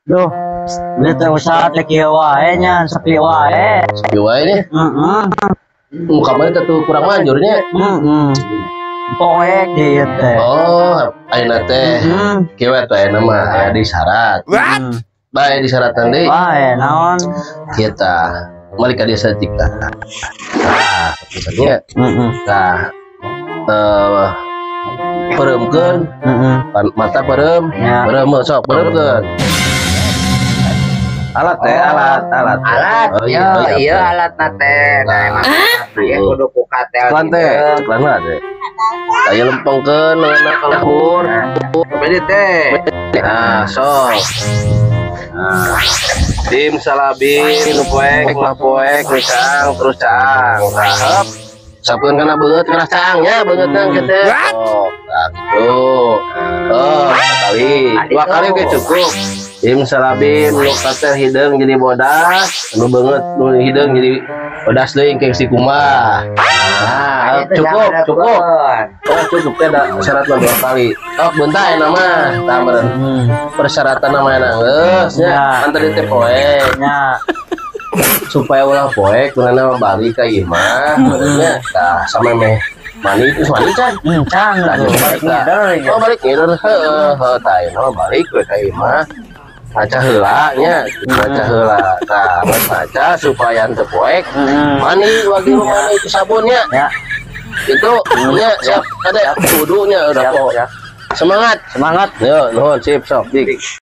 Duh, ini teh usaha teh kieu wae nya, sepi wae. Sepi wae nya. Muka mana tuh kurang manjurnya. Poek dia teh. Oh, ayeuna teh. Kieu teh ayeuna mah aya di syarat. Bae di syaratan deui. Wae naon? Kita balik ka dia satika. Nah, misalnya. Nah, peremkeun. Mata perem. Perem sok peremkeun. Alat teh, alat. Oh, iya alat nate. Nah emang ya kudu ku katel. Ceklana teh. Saya lempengkeun leunna kalahur. Bede teh. Nah, sok. Nah, tim salabin poek misang terus cang. Sahep. Sapkeun kana beut kana cangnya beungeutna kitu. Oh, nah gitu. Oh, dua kali oke cukup. Tim salabin nu kater hideung jadi bodas, nu beungeut nu hideung jadi bodas deui engke si kumaha. Nah, cukup. Oh, cukup teh da syarat dua kali. Oh, bentar enak mah. Tah meureun. Persyaratan nama enak geus nya. Kan tadi teh poek nya. Supaya ulah poek kunana balik ka ieu mah. Nya tah sampe meh mani itu mani can. Can. Oh, balik ngideur. Heuh, tah ieu balik we ka ieu mah. Baca heula nya, baca heula. Tah, baca supaya teu poek. Mani wagi mani itu sabunnya. Ya. Itu nya siap ada kudunya udah kok. Semangat. Yo, nuhun sip sok dik.